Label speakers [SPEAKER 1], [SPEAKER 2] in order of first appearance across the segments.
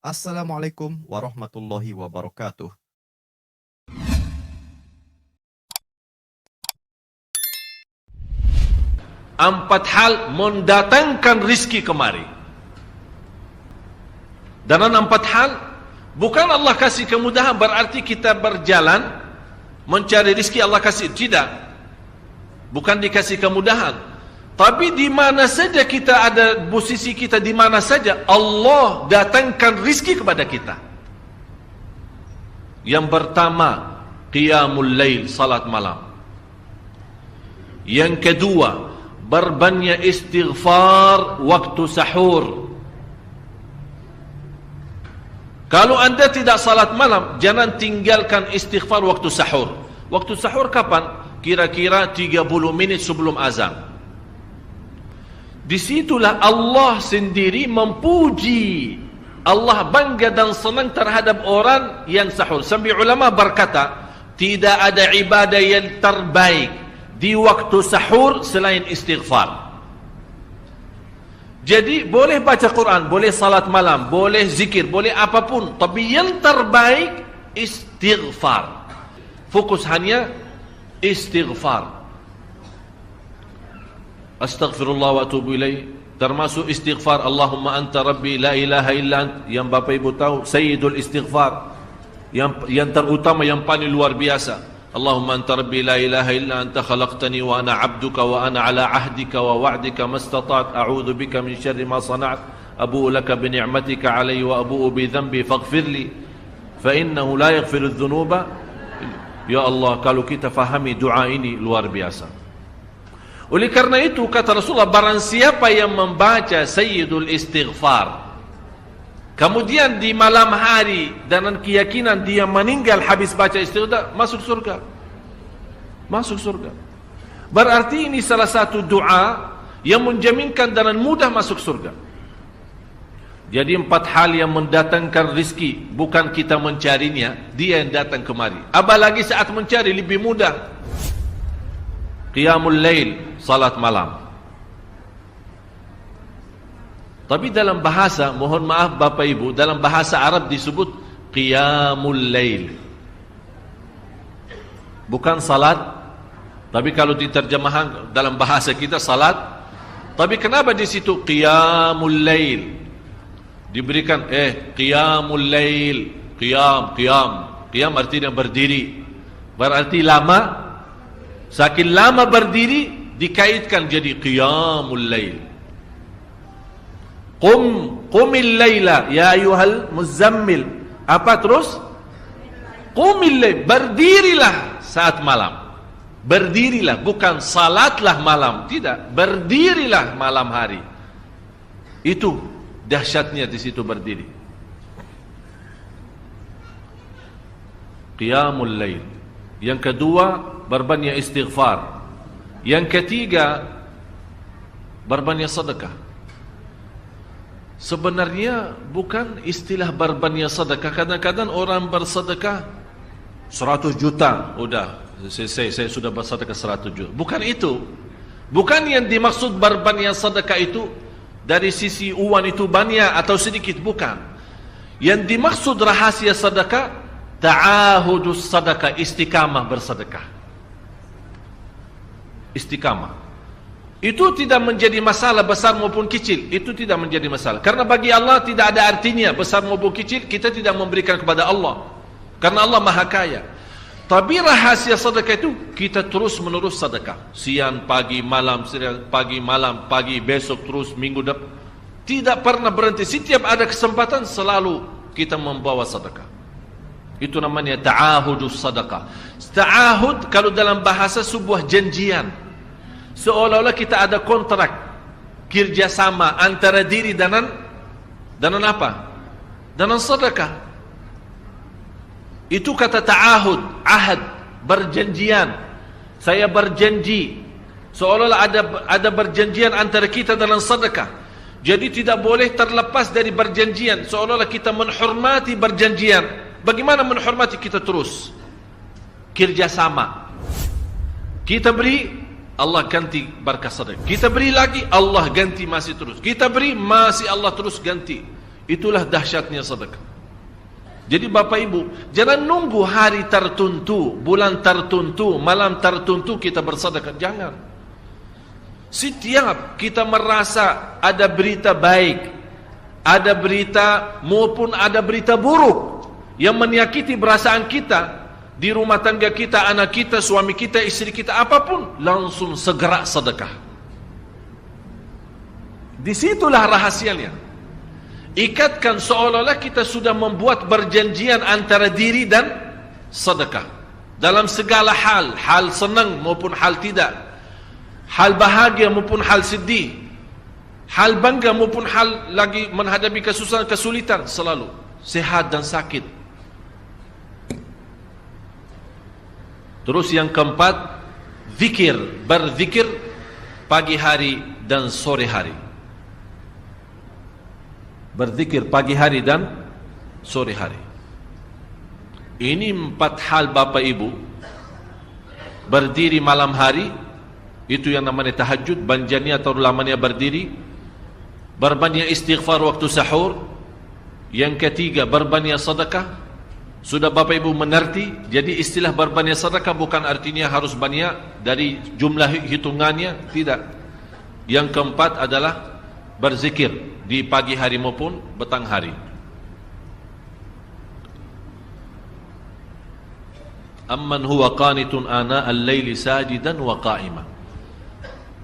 [SPEAKER 1] Assalamualaikum warahmatullahi wabarakatuh.
[SPEAKER 2] Empat hal mendatangkan rizki kemari. Dan empat hal, bukan Allah kasih kemudahan berarti kita berjalan mencari rizki Allah kasih. Tidak. Bukan dikasih kemudahan. Tapi di mana saja kita ada, posisi kita di mana saja, Allah datangkan rizki kepada kita. Yang pertama, qiyamul lail, salat malam. Yang kedua, berbanyak istighfar waktu sahur. Kalau anda tidak salat malam, jangan tinggalkan istighfar waktu sahur. Waktu sahur kapan? Kira-kira 30 menit sebelum azan. Disitulah Allah sendiri memuji. Allah bangga dan senang terhadap orang yang sahur. Sampai ulama berkata, tidak ada ibadah yang terbaik di waktu sahur selain istighfar. Jadi boleh baca Quran, boleh salat malam, boleh zikir, boleh apapun, tapi yang terbaik istighfar. Fokus hanya istighfar. Astaghfirullah wa atubu ilaih, termasuk istighfar Allahumma anta rabbi la ilaha illa ant, yang Bapak Ibu tahu sayyidul istighfar, yang terutama, yang paling luar biasa. Allahumma anta rabbi la ilaha illa anta khalaqtani wa ana abduka wa ana ala ahdika wa wa'dika mastata'at a'udzu bika min syarri ma sana'at abu'u laka bi ni'matika alayya wa abu'u bi dhanbi faghfirli fa innahu la yaghfiru adh-dhunuba. Ya Allah, kalau kita fahami doa ini luar biasa. Oleh karena itu kata Rasulullah, barang siapa yang membaca sayyidul istighfar, kemudian di malam hari dengan keyakinan dia meninggal habis baca istighfar, masuk surga. Masuk surga. Berarti ini salah satu doa yang menjaminkan dengan mudah masuk surga. Jadi empat hal yang mendatangkan rizki, bukan kita mencarinya, dia yang datang kemari. Apalagi saat mencari lebih mudah. Qiyamul lail, salat malam. Tapi dalam bahasa, mohon maaf Bapak Ibu, dalam bahasa Arab disebut qiyamul lail, bukan salat. Tapi kalau diterjemahkan dalam bahasa kita salat. Tapi kenapa di situ qiyamul lail? Diberikan qiyamul lail, qiyam artinya berdiri. Berarti lama. Saking lama berdiri dikaitkan jadi qiyamul lail. Qumil laila ya ayyuhal muzammil. Apa terus? Qumil lail, berdirilah saat malam. Berdirilah, bukan salatlah malam, tidak. Berdirilah malam hari. Itu dahsyatnya di situ berdiri. Qiyamul lail. Yang kedua, berbanyak istighfar. Yang ketiga, berbanyak sedekah. Sebenarnya bukan istilah berbanyak sedekah. Kadang-kadang orang bersedekah 100 juta, udah saya sudah bersedekah 100 juta. Bukan itu. Bukan yang dimaksud berbanyak sedekah itu dari sisi uang itu banyak atau sedikit, bukan. Yang dimaksud rahasia sedekah, ta'ahudus sedekah, istiqamah bersedekah. Istiqamah itu tidak menjadi masalah besar maupun kecil. Itu tidak menjadi masalah, karena bagi Allah tidak ada artinya besar maupun kecil. Kita tidak memberikan kepada Allah, karena Allah maha kaya. Tapi rahasia sedekah itu kita terus menerus sedekah, siang pagi malam, siang pagi malam, pagi besok terus, minggu depan, tidak pernah berhenti. Setiap ada kesempatan selalu kita membawa sedekah. Itu namanya ta'ahudus sedekah. Ta'ahud kalau dalam bahasa sebuah janjian, seolah-olah kita ada kontrak kerjasama antara diri dengan apa? Dengan sedekah. Itu kata ta'ahud, ahad, berjanjian. Saya berjanji, seolah-olah ada berjanjian antara kita dalam sedekah. Jadi tidak boleh terlepas dari berjanjian, seolah-olah kita menghormati berjanjian. Bagaimana menghormati? Kita terus kerjasama. Kita beri, Allah ganti berkah sedekah. Kita beri lagi, Allah ganti masih terus. Kita beri, masih Allah terus ganti. Itulah dahsyatnya sedekah. Jadi Bapak Ibu, jangan nunggu hari tertentu, bulan tertentu, malam tertentu kita bersedekah. Jangan. Setiap kita merasa ada berita baik, ada berita maupun ada berita buruk yang menyakiti perasaan kita, di rumah tangga kita, anak kita, suami kita, istri kita, apapun, langsung segera sedekah. Disitulah rahasianya. Ikatkan seolah-olah kita sudah membuat perjanjian antara diri dan sedekah. Dalam segala hal, hal senang maupun hal tidak, hal bahagia maupun hal sedih, hal bangga maupun hal lagi menghadapi kesusahan, kesulitan, selalu sehat dan sakit. Terus yang keempat, zikir, berzikir pagi hari dan sore hari. Berzikir pagi hari dan sore hari. Ini 4 hal Bapak Ibu. Berdiri malam hari, itu yang namanya tahajud, banjanya atau lamanya berdiri. Berbanyak istighfar waktu sahur. Yang ketiga, berbanyak sedekah. Sudah Bapak Ibu mengerti. Jadi istilah berbanyak sedekah bukan artinya harus banyak dari jumlah hitungannya, tidak. Yang keempat adalah berzikir di pagi hari maupun petang hari. Amman huwa qanitun ana al-laili sajidan wa qa'ima.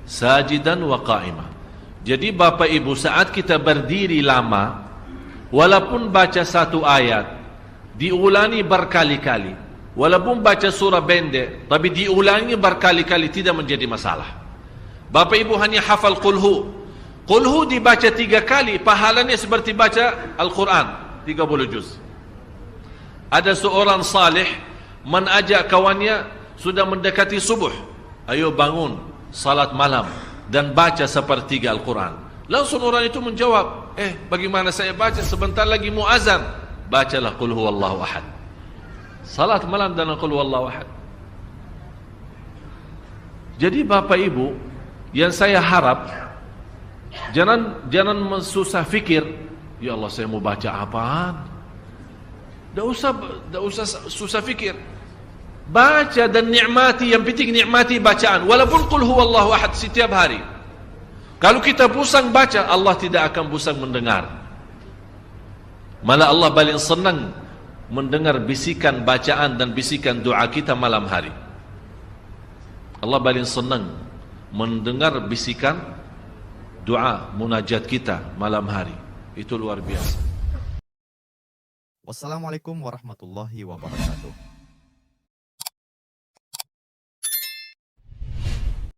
[SPEAKER 2] Sajidan wa qa'ima. Jadi Bapak Ibu, saat kita berdiri lama, walaupun baca satu ayat, diulangi berkali-kali. Walaupun baca surah pendek, tapi diulangi berkali-kali, tidak menjadi masalah. Bapak Ibu hanya hafal qulhu. Qulhu dibaca 3 kali, pahalanya seperti baca Al-Quran 30 juz. Ada seorang salih mengajak kawannya, sudah mendekati subuh, ayo bangun salat malam dan baca sepertiga Al-Quran. Langsung orang itu menjawab, bagaimana saya baca, sebentar lagi mau azan. Bacalah Qul huwallahu ahad. Salat malam dan Qul huwallahu ahad. Jadi Bapak Ibu, yang saya harap, Jangan susah fikir, ya Allah saya mau baca apaan. Tak usah susah fikir. Baca dan nikmati, yang penting nikmati bacaan. Walaupun qul huwallahu ahad setiap hari. Kalau kita pusing baca, Allah tidak akan pusing mendengar. Malah Allah paling senang mendengar bisikan bacaan dan bisikan doa kita malam hari. Allah paling senang mendengar bisikan doa munajat kita malam hari. Itu luar biasa.
[SPEAKER 1] Wassalamualaikum warahmatullahi wabarakatuh.